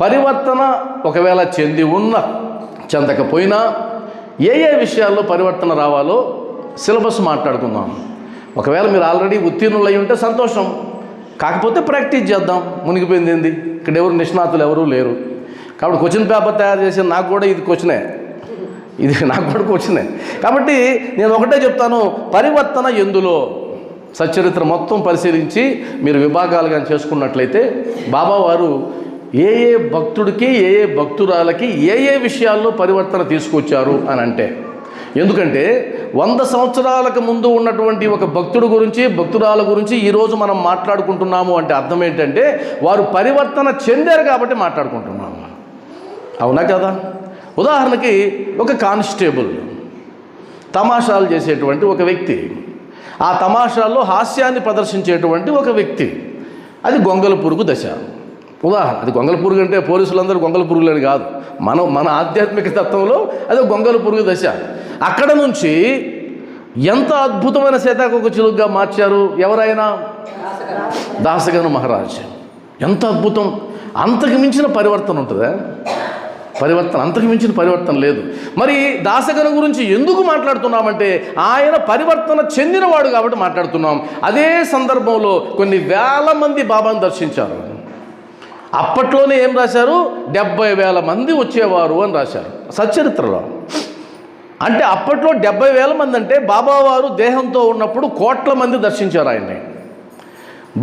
పరివర్తన ఒకవేళ చెందకపోయినా ఏ విషయాల్లో పరివర్తన రావాలో సిలబస్ మాట్లాడుకుందాం. ఒకవేళ మీరు ఆల్రెడీ ఉత్తీర్ణులు అయి ఉంటే సంతోషం, కాకపోతే ప్రాక్టీస్ చేద్దాం. మునిగిపోయింది ఏంది, ఇక్కడ ఎవరు నిష్ణాతులు ఎవరూ లేరు. కాబట్టి క్వశ్చన్ పేపర్ తయారు చేసి నాకు కూడా ఇది నాకు కూడా క్వశ్చనే. కాబట్టి నేను ఒకటే చెప్తాను, పరివర్తన ఎందులో సచ్చరిత్ర మొత్తం పరిశీలించి మీరు విభాగాలుగా చేసుకున్నట్లయితే బాబావారు ఏ భక్తుడికి ఏ భక్తురాలకి ఏ విషయాల్లో పరివర్తన తీసుకొచ్చారు అని అంటే, ఎందుకంటే 100 సంవత్సరాలకు ముందు ఉన్నటువంటి ఒక భక్తుడు గురించి భక్తురాల గురించి ఈరోజు మనం మాట్లాడుకుంటున్నాము అంటే అర్థం ఏంటంటే వారు పరివర్తన చెందారు కాబట్టి మాట్లాడుకుంటున్నాము. అవునా కదా? ఉదాహరణకి ఒక కానిస్టేబుల్ తమాషాలు చేసేటువంటి ఒక వ్యక్తి, ఆ తమాషాల్లో హాస్యాన్ని ప్రదర్శించేటువంటి ఒక వ్యక్తి, అది గొంగళ పురుగు దశ. ఉదాహరణ, అది గొంగళ పురుగు అంటే పోలీసులందరూ గొంగళ పురుగులని కాదు, మన ఆధ్యాత్మిక తత్వంలో అది గొంగళ పురుగు దశ. అక్కడ నుంచి ఎంత అద్భుతమైన సీతాకోక చిలుకగా మార్చారు ఎవరైనా? దాసగను మహారాజ్. ఎంత అద్భుతం! అంతకు మించిన పరివర్తన ఉంటుందా? అంతకు మించిన పరివర్తన లేదు. మరి దాసగను గురించి ఎందుకు మాట్లాడుతున్నామంటే ఆయన పరివర్తన చెందినవాడు కాబట్టి మాట్లాడుతున్నాం. అదే సందర్భంలో కొన్ని వేల మంది బాబాను దర్శించారు. అప్పట్లోనే ఏం రాశారు? 70,000 మంది వచ్చేవారు అని రాశారు సచ్చరిత్రలో. అంటే అప్పట్లో 70,000 మంది అంటే బాబావారు దేహంతో ఉన్నప్పుడు కోట్ల మంది దర్శించారు ఆయన్ని.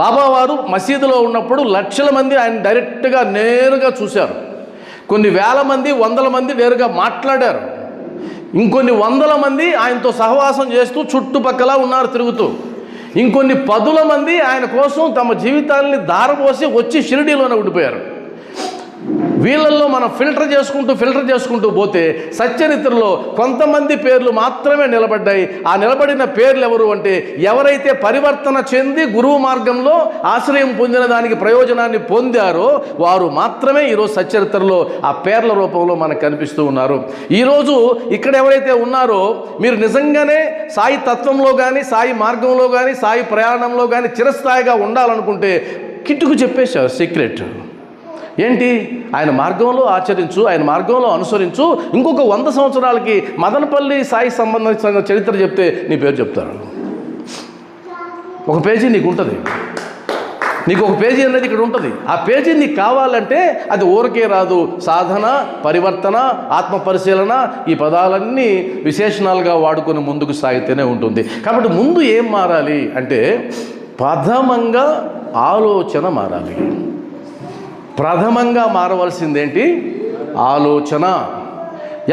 బాబావారు మసీదులో ఉన్నప్పుడు లక్షల మంది ఆయన డైరెక్ట్గా నేరుగా చూశారు. కొన్ని వేల మంది, వందల మంది నేరుగా మాట్లాడారు. ఇంకొన్ని వందల మంది ఆయనతో సహవాసం చేస్తూ చుట్టుపక్కల ఉన్నారు తిరుగుతూ. ఇంకొన్ని పదుల మంది ఆయన కోసం తమ జీవితాలని దారపోసి వచ్చి షిరిడీలోనే ఉండిపోయారు. వీళ్ళల్లో మనం ఫిల్టర్ చేసుకుంటూ పోతే సచ్చరిత్రలో కొంతమంది పేర్లు మాత్రమే నిలబడ్డాయి. ఆ నిలబడిన పేర్లు ఎవరు అంటే, ఎవరైతే పరివర్తన చెంది గురువు మార్గంలో ఆశ్రయం పొందిన దానికి ప్రయోజనాన్ని పొందారో వారు మాత్రమే ఈరోజు సచ్చరిత్రలో ఆ పేర్ల రూపంలో మనకు కనిపిస్తూ ఉన్నారు. ఈరోజు ఇక్కడ ఎవరైతే ఉన్నారో మీరు నిజంగానే సాయి తత్వంలో కానీ, సాయి మార్గంలో కానీ, సాయి ప్రయాణంలో కానీ చిరస్థాయిగా ఉండాలనుకుంటే కిట్టుకు చెప్పేశారు సీక్రెట్ ఏంటి? ఆయన మార్గంలో ఆచరించు, ఆయన మార్గంలో అనుసరించు. ఇంకొక 100 సంవత్సరాలకి మదనపల్లి సాయి సంబంధించిన చరిత్ర చెప్తే నీ పేరు చెప్తారు. ఒక పేజీ నీకు ఉంటుంది, నీకు ఒక పేజీ అనేది ఇక్కడ ఉంటుంది. ఆ పేజీ నీకు కావాలంటే అది ఊరకే రాదు. సాధన, పరివర్తన, ఆత్మ పరిశీలన, ఈ పదాలన్నీ విశేషణాలుగా వాడుకొని ముందుకు సాగితేనే ఉంటుంది. కాబట్టి ముందు ఏం మారాలి అంటే ప్రథమంగా ఆలోచన మారాలి. ప్రథమంగా మారవలసిందేంటి? ఆలోచన.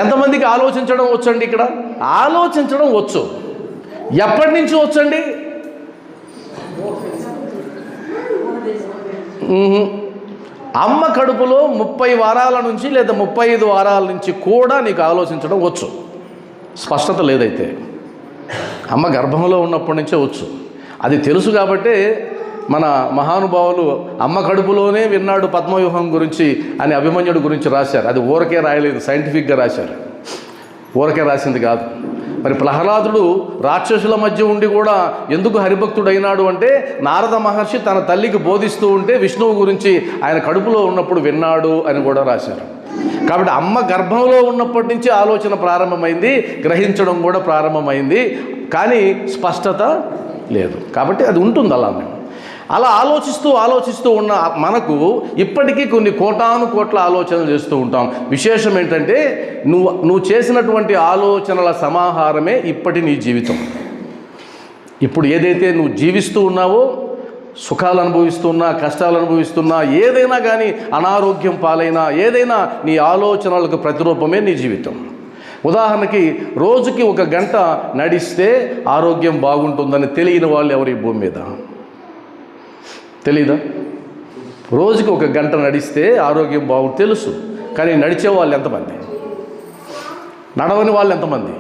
ఎంతమందికి ఆలోచించడం వచ్చండి? ఇక్కడ ఆలోచించడం వచ్చు. ఎప్పటి నుంచి వచ్చండి? అమ్మ కడుపులో 30 వారాల నుంచి లేదా 35 వారాల నుంచి కూడా నీకు ఆలోచించడం వచ్చు. స్పష్టత లేదైతే అమ్మ గర్భంలో ఉన్నప్పటి నుంచే వచ్చు. అది తెలుసు కాబట్టే మన మహానుభావులు అమ్మ కడుపులోనే విన్నాడు పద్మవ్యూహం గురించి అని అభిమన్యుడు గురించి రాశారు. అది ఊరకే రాయలేదు, సైంటిఫిక్గా రాశారు, ఊరకే రాసింది కాదు. మరి ప్రహ్లాదుడు రాక్షసుల మధ్య ఉండి కూడా ఎందుకు హరిభక్తుడైనాడు అంటే నారద మహర్షి తన తల్లికి బోధిస్తూ ఉంటే విష్ణువు గురించి ఆయన కడుపులో ఉన్నప్పుడు విన్నాడు అని కూడా రాశారు. కాబట్టి అమ్మ గర్భంలో ఉన్నప్పటి నుంచి ఆలోచన ప్రారంభమైంది, గ్రహించడం కూడా ప్రారంభమైంది, కానీ స్పష్టత లేదు. కాబట్టి అది ఉంటుంది అలానే. అలా ఆలోచిస్తూ ఉన్న మనకు ఇప్పటికీ కొన్ని కోట్ల ఆలోచనలు చేస్తూ ఉంటాం. విశేషం ఏంటంటే నువ్వు చేసినటువంటి ఆలోచనల సమాహారమే ఇప్పటి నీ జీవితం. ఇప్పుడు ఏదైతే నువ్వు జీవిస్తూ ఉన్నావో, సుఖాలు అనుభవిస్తున్నా, కష్టాలు అనుభవిస్తున్నా, ఏదైనా కానీ అనారోగ్యం పాలైనా, ఏదైనా నీ ఆలోచనలకు ప్రతిరూపమే నీ జీవితం. ఉదాహరణకి రోజుకి 1 గంట నడిస్తే ఆరోగ్యం బాగుంటుందని తెలియని వాళ్ళు ఎవరు ఈ భూమి మీద? తెలీదా? రోజుకి 1 గంట నడిస్తే ఆరోగ్యం బాగుంటుంది తెలుసు, కానీ నడిచే వాళ్ళు ఎంతమంది? నడవని వాళ్ళు ఎంతమంది?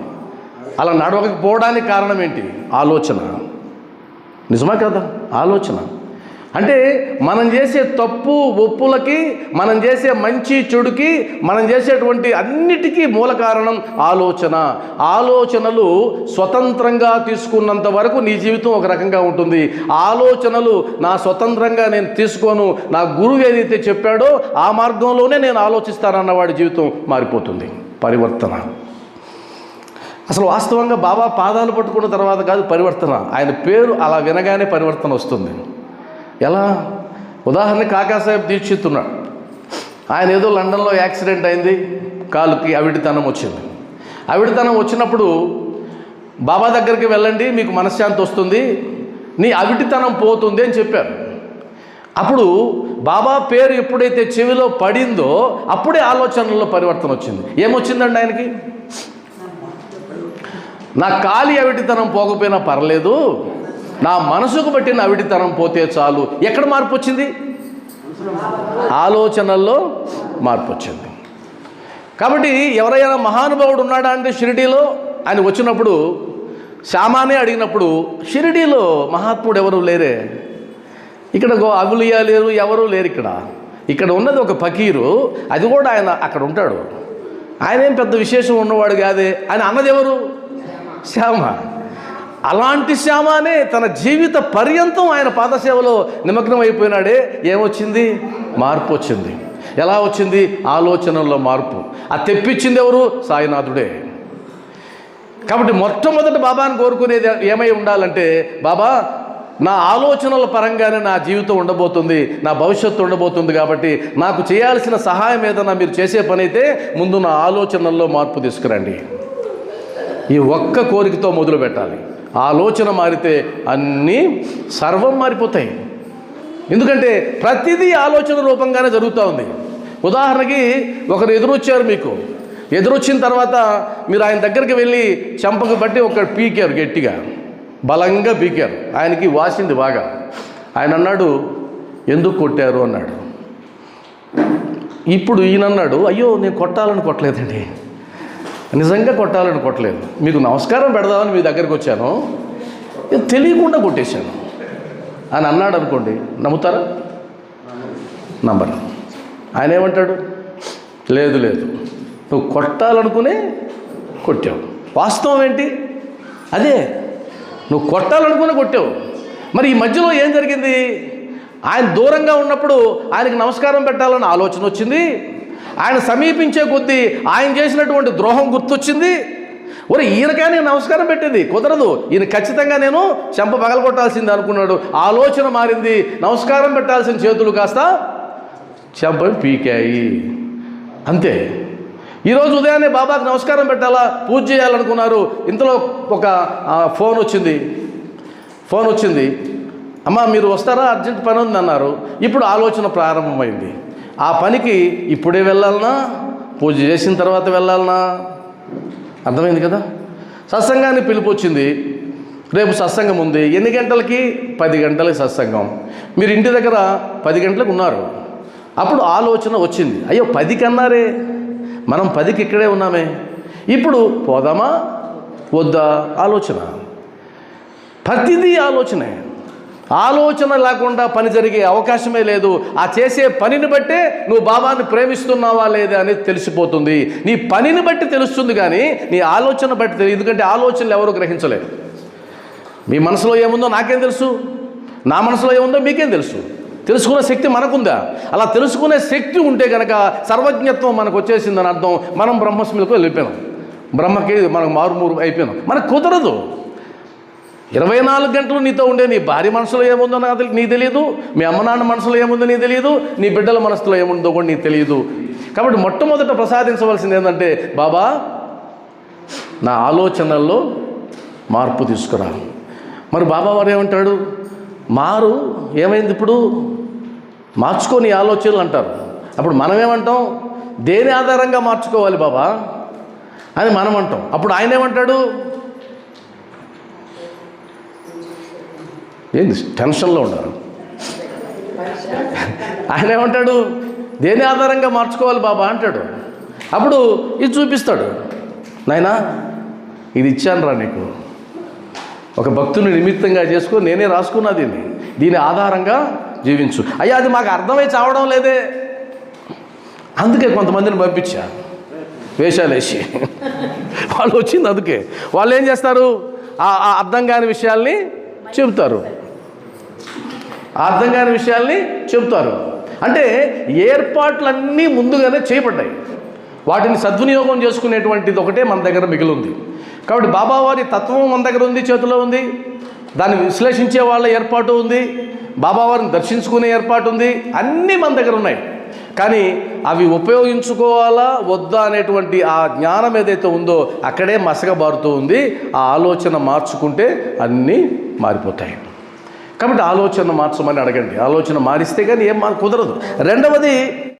అలా నడవకపోవడానికి కారణం ఏంటి? ఆలోచన. నిజమా కదా? ఆలోచన. అంటే మనం చేసే తప్పు ఒప్పులకి, మనం చేసే మంచి చెడుకి, మనం చేసేటువంటి అన్నిటికీ మూల కారణం ఆలోచన. ఆలోచనలు స్వతంత్రంగా తీసుకున్నంత వరకు నీ జీవితం ఒక రకంగా ఉంటుంది. ఆలోచనలు నా స్వతంత్రంగా నేను తీసుకోను, నా గురువు ఏదైతే చెప్పాడో ఆ మార్గంలోనే నేను ఆలోచిస్తానన్న వాడి జీవితం మారిపోతుంది. పరివర్తన. అసలు వాస్తవంగా బాబా పాదాలు పట్టుకున్న తర్వాత కాదు పరివర్తన, ఆయన పేరు అలా వినగానే పరివర్తన వస్తుంది. ఎలా? ఉదాహరణకి కాకాసాహెబ్ దీక్షిత్ ఉన్నాడు. ఆయన ఏదో లండన్లో యాక్సిడెంట్ అయింది, కాలుకి అవిటితనం వచ్చింది. అవిటితనం వచ్చినప్పుడు బాబా దగ్గరికి వెళ్ళండి, మీకు మనశ్శాంతి వస్తుంది, నీ అవిటితనం పోతుంది అని చెప్పారు. అప్పుడు బాబా పేరు ఎప్పుడైతే చెవిలో పడిందో అప్పుడే ఆలోచనల్లో పరివర్తన వచ్చింది. ఏమొచ్చిందండి ఆయనకి? నా కాలి అవిటితనం పోకపోయినా పర్లేదు, నా మనసుకు పట్టిన అవిటితనం పోతే చాలు. ఎక్కడ మార్పు వచ్చింది? ఆలోచనల్లో మార్పు వచ్చింది. కాబట్టి ఎవరైనా మహానుభావుడు ఉన్నాడా అంటే షిరిడీలో ఆయన వచ్చినప్పుడు శ్యామానే అడిగినప్పుడు, షిరిడీలో మహాత్ముడు ఎవరు లేరే, ఇక్కడ అగులియా లేరు, ఎవరూ లేరు. ఇక్కడ ఉన్నది ఒక ఫకీరు, అది కూడా ఆయన అక్కడ ఉంటాడు, ఆయన ఏం పెద్ద విశేషం ఉన్నవాడు కాదే అని అన్నది ఎవరు? శ్యామ. అలాంటి శ్యామనే తన జీవిత పర్యంతం ఆయన పాదసేవలో నిమగ్నం అయిపోయినాడే. ఏమొచ్చింది? మార్పు వచ్చింది. ఎలా వచ్చింది? ఆలోచనల్లో మార్పు. అది తెప్పించింది ఎవరు? సాయినాథుడే. కాబట్టి మొట్టమొదటి బాబాను కోరుకునేది ఏమై ఉండాలంటే, బాబా నా ఆలోచనల పరంగానే నా జీవితం ఉండబోతుంది, నా భవిష్యత్తు ఉండబోతుంది, కాబట్టి నాకు చేయాల్సిన సహాయం ఏదన్నా మీరు చేసే పని అయితే ముందు నా ఆలోచనల్లో మార్పు తీసుకురండి. ఈ ఒక్క కోరికతో మొదలు పెట్టాలి. ఆలోచన మారితే అన్నీ సర్వం మారిపోతాయి. ఎందుకంటే ప్రతిదీ ఆలోచన రూపంగానే జరుగుతూ ఉంది. ఉదాహరణకి ఒకరు ఎదురొచ్చారు, మీకు ఎదురొచ్చిన తర్వాత మీరు ఆయన దగ్గరికి వెళ్ళి చెంపకు బట్టి ఒక పీకారు, గట్టిగా బలంగా పీకారు, ఆయనకి వాసింది బాగా. ఆయన అన్నాడు, ఎందుకు కొట్టారు అన్నాడు. ఇప్పుడు ఈయన అన్నాడు, అయ్యో నేను కొట్టాలని కొట్టలేదండి, నిజంగా కొట్టాలని కొట్టలేదు, మీకు నమస్కారం పెడదామని మీ దగ్గరికి వచ్చాను, తెలియకుండా కొట్టేశాను అని అన్నాడు అనుకోండి. నమ్ముతారా? నమ్మరు. ఆయన ఏమంటాడు? లేదు నువ్వు కొట్టాలనుకునే కొట్టావు. వాస్తవం ఏంటి? అదే, నువ్వు కొట్టాలనుకునే కొట్టావు. మరి ఈ మధ్యలో ఏం జరిగింది? ఆయన దూరంగా ఉన్నప్పుడు ఆయనకి నమస్కారం పెట్టాలన్న ఆలోచన వచ్చింది, ఆయన సమీపించే కొద్దీ ఆయన చేసినటువంటి ద్రోహం గుర్తొచ్చింది. ఒరే, ఈయనకైనా నమస్కారం పెట్టేది కుదరదు, ఈయన ఖచ్చితంగా నేను చెంప పగలగొట్టాల్సింది అనుకున్నాడు. ఆలోచన మారింది, నమస్కారం పెట్టాల్సిన చేతులు కాస్త చెంపని పీకాయి. అంతే. ఈరోజు ఉదయాన్నే బాబాకు నమస్కారం పెట్టాలా, పూజ చేయాలనుకున్నారు, ఇంతలో ఒక ఫోన్ వచ్చింది, అమ్మ మీరు వస్తారా, అర్జెంట్ పని ఉంది అన్నారు. ఇప్పుడు ఆలోచన ప్రారంభమైంది, ఆ పనికి ఇప్పుడే వెళ్ళాలనా, పూజ చేసిన తర్వాత వెళ్ళాలనా? అర్థమైంది కదా. సత్సంగాన్ని పిలుపు వచ్చింది, రేపు సత్సంగం ఉంది. ఎన్ని గంటలకి? 10 గంటలకి సత్సంగం. మీరు ఇంటి దగ్గర 10 గంటలకు ఉన్నారు. అప్పుడు ఆలోచన వచ్చింది, అయ్యో 10కి అన్నారే, మనం 10కి ఇక్కడే ఉన్నామే, ఇప్పుడు పోదామా వద్దా? ఆలోచన. ప్రతిదీ ఆలోచనే. ఆలోచన లేకుండా పని జరిగే అవకాశమే లేదు. ఆ చేసే పనిని బట్టే నువ్వు బాబాని ప్రేమిస్తున్నావా లేదా అనేది తెలిసిపోతుంది. నీ పనిని బట్టి తెలుస్తుంది, కానీ నీ ఆలోచన బట్టి తెలియదు. ఎందుకంటే ఆలోచనలు ఎవరు గ్రహించలేరు. మీ మనసులో ఏముందో నాకేం తెలుసు, నా మనసులో ఏముందో మీకేం తెలుసు. తెలుసుకునే శక్తి మనకుందా? అలా తెలుసుకునే శక్తి ఉంటే కనుక సర్వజ్ఞత్వం మనకు వచ్చేసిందని అర్థం. మనం బ్రహ్మస్మిలకు వెళ్ళిపోయాం, బ్రహ్మకి మనకు మారుమూరు అయిపోయినాం. మనకు కుదరదు. 24 గంటలు నీతో ఉండే నీ భార్య మనసులో ఏముందో నీకు తెలియదు, మీ అమ్మ నాన్న మనసులో ఏముందో నీకు తెలియదు, నీ బిడ్డల మనసులో ఏముందో కూడా నీకు తెలియదు. కాబట్టి మొట్టమొదట ప్రసాదించవలసింది ఏంటంటే, బాబా నా ఆలోచనల్లో మార్పు తీసుకురా. మరి బాబా వారు ఏమంటాడు? మారు ఏమైంది ఇప్పుడు, మార్చుకొని ఆలోచనలు అంటారు. అప్పుడు మనం ఏమంటాం? దేని ఆధారంగా మార్చుకోవాలి బాబా అని మనం అంటాం. అప్పుడు ఆయన ఏమంటాడు? ఏంది టెన్షన్లో ఉన్నారు? ఆయన ఏమంటాడు? దేని ఆధారంగా మార్చుకోవాలి బాబా అంటాడు. అప్పుడు ఇది చూపిస్తాడు, నాయనా ఇది ఇచ్చానురా నీకు, ఒక భక్తుని నిమిత్తంగా చేసుకొని నేనే రాసుకున్నా, దీని ఆధారంగా జీవించు. అయ్యా అది మాకు అర్థమై చావడం లేదే, అందుకే కొంతమందిని పంపించా వేషాలేసి. వాళ్ళు వచ్చింది అందుకే. వాళ్ళు ఏం చేస్తారు, ఆ అర్థం కాని విషయాల్ని చెబుతారు, అర్థం కాని విషయాల్ని చెబుతారు. అంటే ఏర్పాట్లన్నీ ముందుగానే చేయబడ్డాయి, వాటిని సద్వినియోగం చేసుకునేటువంటిది ఒకటే మన దగ్గర మిగిలి ఉంది. కాబట్టి బాబావారి తత్వం మన దగ్గర ఉంది, చేతిలో ఉంది, దాన్ని విశ్లేషించే వాళ్ళ ఏర్పాటు ఉంది, బాబావారిని దర్శించుకునే ఏర్పాటు ఉంది, అన్నీ మన దగ్గర ఉన్నాయి. కానీ అవి ఉపయోగించుకోవాలా వద్దా అనేటువంటి ఆ జ్ఞానం ఏదైతే ఉందో అక్కడే మసకబారుతూ ఉంది. ఆ ఆలోచన మార్చుకుంటే అన్నీ మారిపోతాయి. కాబట్టి ఆలోచన మార్చమని అడగండి. ఆలోచన మారిస్తే కానీ ఏం కుదరదు. రెండవది,